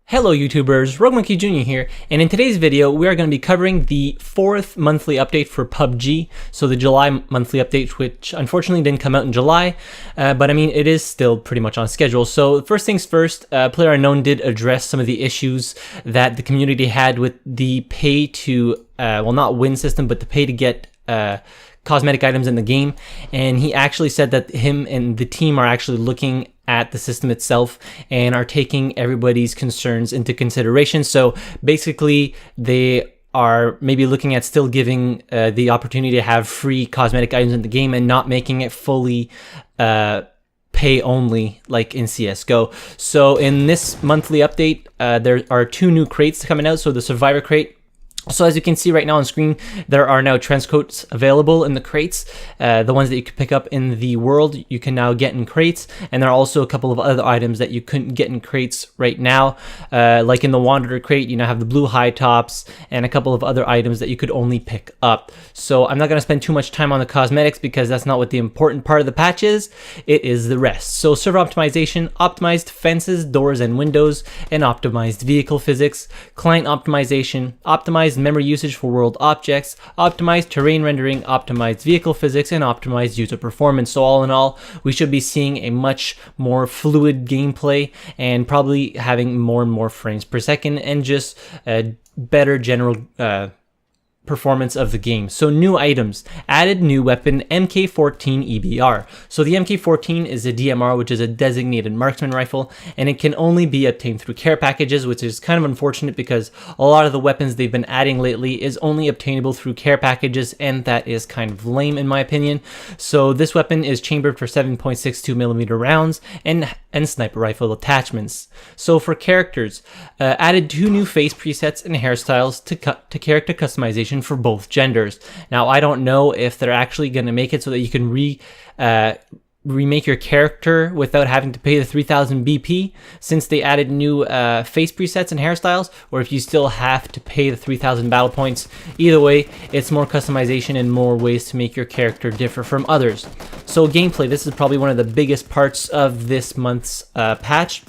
Hello YouTubers, Rogue Monkey Jr. here, and in today's video we are going to be covering the 4th monthly update for PUBG, so the July monthly update, which unfortunately didn't come out in July, but I mean it is still pretty much on schedule. So first things first, PlayerUnknown did address some of the issues that the community had with the pay to, well, not win system, but the pay to get cosmetic items in the game, and he actually said that him and the team are actually looking at the system itself and are taking everybody's concerns into consideration. So basically they are maybe looking at still giving the opportunity to have free cosmetic items in the game and not making it fully pay only like in CSGO. So in this monthly update, there are 2 new crates coming out. So the Survivor crate. So as you can see right now on screen, there are now trench coats available in the crates. The ones that you could pick up in the world, you can now get in crates. And there are also a couple of other items that you couldn't get in crates right now. Like in the Wanderer crate, you now have the blue high tops and a couple of other items that you could only pick up. So I'm not going to spend too much time on the cosmetics because that's not what the important part of the patch is. It is the rest. So server optimization, optimized fences, doors and windows, and optimized vehicle physics, client optimization, optimized memory usage for world objects, optimized terrain rendering, optimized vehicle physics, and optimized user performance. So all in all, we should be seeing a much more fluid gameplay and probably having more and more frames per second and just better general performance of the game. So new items, added new weapon MK14 EBR. So the MK14 is a DMR, which is a designated marksman rifle, and it can only be obtained through care packages, which is kind of unfortunate because a lot of the weapons they've been adding lately is only obtainable through care packages, and that is kind of lame in my opinion. So this weapon is chambered for 7.62mm rounds and sniper rifle attachments. So for characters, added 2 new face presets and hairstyles to character customization for both genders. Now I don't know if they're actually going to make it so that you can remake your character without having to pay the 3000 BP since they added new face presets and hairstyles, or if you still have to pay the 3000 battle points. Either way, it's more customization and more ways to make your character differ from others. So gameplay, this is probably one of the biggest parts of this month's patch.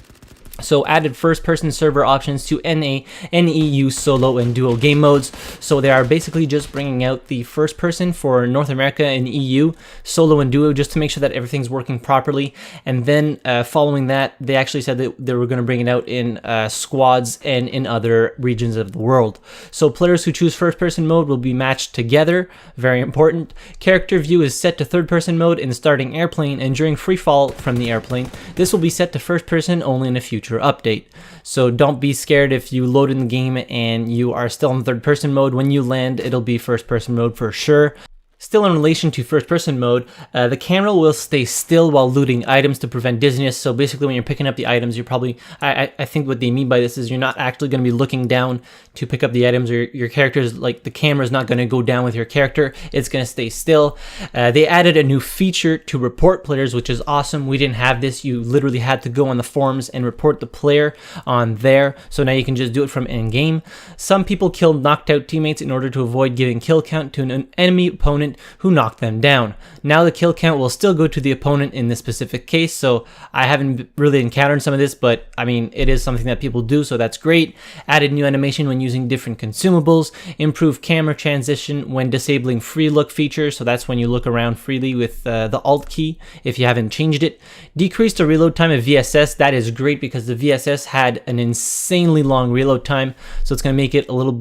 So added first-person server options to NA, NEU, solo, and duo game modes. So they are basically just bringing out the first person for North America and EU, solo and duo, just to make sure that everything's working properly. And then following that, they actually said that they were going to bring it out in squads and in other regions of the world. So players who choose first-person mode will be matched together. Very important. Character view is set to third-person mode in starting airplane and during free fall from the airplane. This will be set to first-person only in a future update. So don't be scared if you load in the game and you are still in third person mode. When you land, it'll be first person mode for sure. Still in relation to first-person mode, the camera will stay still while looting items to prevent dizziness. So basically when you're picking up the items, you're probably, I think what they mean by this is you're not actually going to be looking down to pick up the items, or your character's, like, the camera's not going to go down with your character. It's going to stay still. They added a new feature to report players, which is awesome. We didn't have this. You literally had to go on the forums and report the player on there. So now you can just do it from in-game. Some people killed knocked out teammates in order to avoid giving kill count to an enemy opponent who knocked them down. Now the kill count will still go to the opponent in this specific case, so I haven't really encountered some of this, but I mean it is something that people do, so that's great. Added new animation when using different consumables, improved camera transition when disabling free look feature, so that's when you look around freely with the Alt key if you haven't changed it. Decreased the reload time of VSS. That is great because the VSS had an insanely long reload time, so it's going to make it a little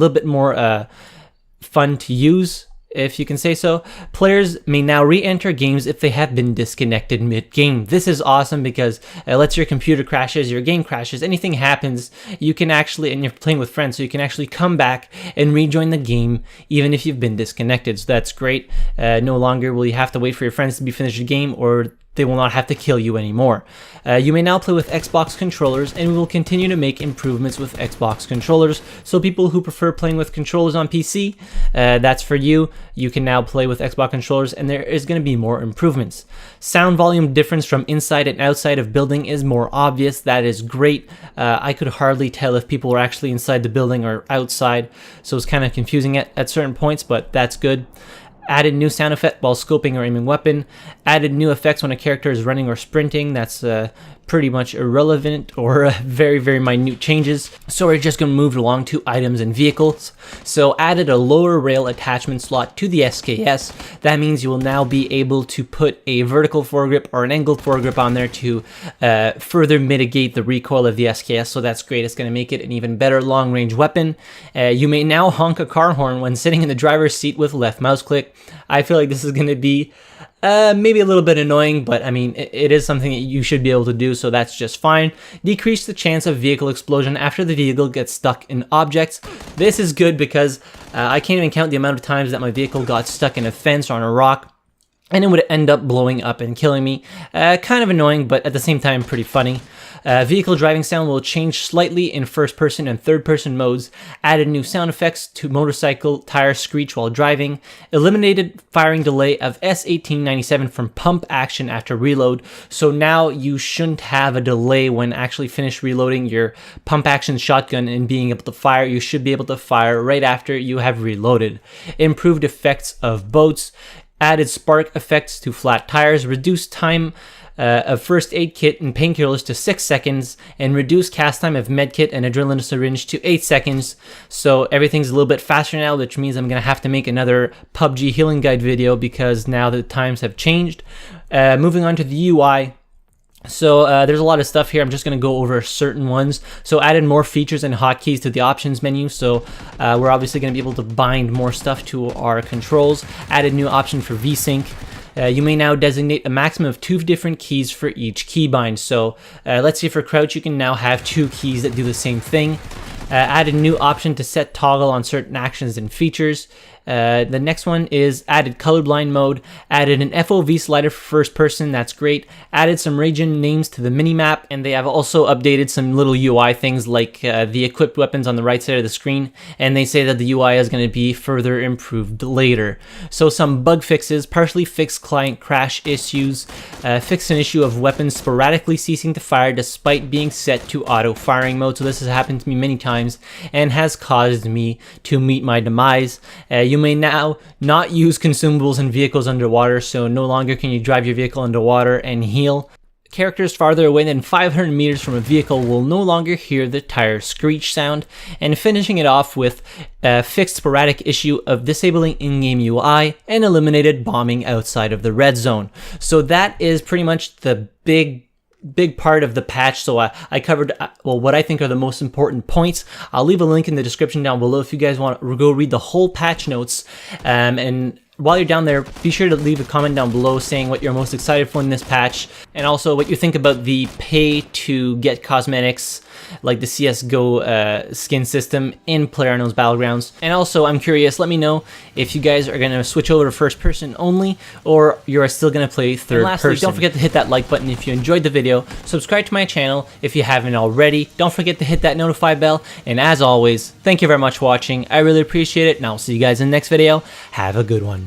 bit more fun to use, if you can say so. Players may now re-enter games if they have been disconnected mid-game. This is awesome because let's your computer crashes, your game crashes, anything happens, you can actually, and you're playing with friends, so you can actually come back and rejoin the game even if you've been disconnected. So that's great. No longer will you have to wait for your friends to be finished the game, or they will not have to kill you anymore. You may now play with Xbox controllers, and we will continue to make improvements with Xbox controllers. So people who prefer playing with controllers on PC, that's for you. You can now play with Xbox controllers, and there is going to be more improvements. Sound volume difference from inside and outside of building is more obvious. That is great. I could hardly tell if people were actually inside the building or outside, so it's kind of confusing at certain points, but that's good. Added new sound effect while scoping or aiming weapon. Added new effects when a character is running or sprinting. That's pretty much irrelevant or very, very minute changes. So we're just going to move along to items and vehicles. So added a lower rail attachment slot to the SKS. That means you will now be able to put a vertical foregrip or an angled foregrip on there to further mitigate the recoil of the SKS. So that's great. It's going to make it an even better long range weapon. You may now honk a car horn when sitting in the driver's seat with left mouse click. I feel like this is going to be maybe a little bit annoying, but I mean, it is something that you should be able to do, so that's just fine. Decrease the chance of vehicle explosion after the vehicle gets stuck in objects. This is good because I can't even count the amount of times that my vehicle got stuck in a fence or on a rock, and it would end up blowing up and killing me. Kind of annoying, but at the same time, pretty funny. Vehicle driving sound will change slightly in first-person and third-person modes. Added new sound effects to motorcycle tire screech while driving. Eliminated firing delay of S1897 from pump action after reload. So now you shouldn't have a delay when actually finish reloading your pump action shotgun and being able to fire. You should be able to fire right after you have reloaded. Improved effects of boats. Added spark effects to flat tires. Reduced time of first aid kit and painkillers to 6 seconds, and reduce cast time of medkit and adrenaline syringe to 8 seconds. So everything's a little bit faster now, which means I'm gonna have to make another PUBG healing guide video because now the times have changed. Moving on to the UI. So there's a lot of stuff here. I'm just going to go over certain ones. So added more features and hotkeys to the options menu. So we're obviously going to be able to bind more stuff to our controls. Added new option for VSync. You may now designate a maximum of 2 different keys for each keybind. So let's say for crouch, you can now have 2 keys that do the same thing. Added new option to set toggle on certain actions and features. The next one is added colorblind mode, added an FOV slider for first person, that's great, added some region names to the minimap, and they have also updated some little UI things like the equipped weapons on the right side of the screen, and they say that the UI is going to be further improved later. So some bug fixes: partially fixed client crash issues, fixed an issue of weapons sporadically ceasing to fire despite being set to auto firing mode. So this has happened to me many times and has caused me to meet my demise. You may now not use consumables in vehicles underwater, so no longer can you drive your vehicle underwater and heal. Characters farther away than 500 meters from a vehicle will no longer hear the tire screech sound. And finishing it off with a fixed sporadic issue of disabling in-game UI and eliminated bombing outside of the red zone. So that is pretty much the big part of the patch. So I covered well what I think are the most important points. I'll leave a link in the description down below if you guys want to go read the whole patch notes. And while you're down there, be sure to leave a comment down below saying what you're most excited for in this patch, and also what you think about the pay to get cosmetics like the CSGO skin system in PlayerUnknown's Battlegrounds. And also, I'm curious, let me know if you guys are going to switch over to first person only, or you're still going to play third person. Don't forget to hit that like button if you enjoyed the video, subscribe to my channel if you haven't already, don't forget to hit that notify bell, and as always, thank you very much for watching. I really appreciate it, and I'll see you guys in the next video. Have a good one.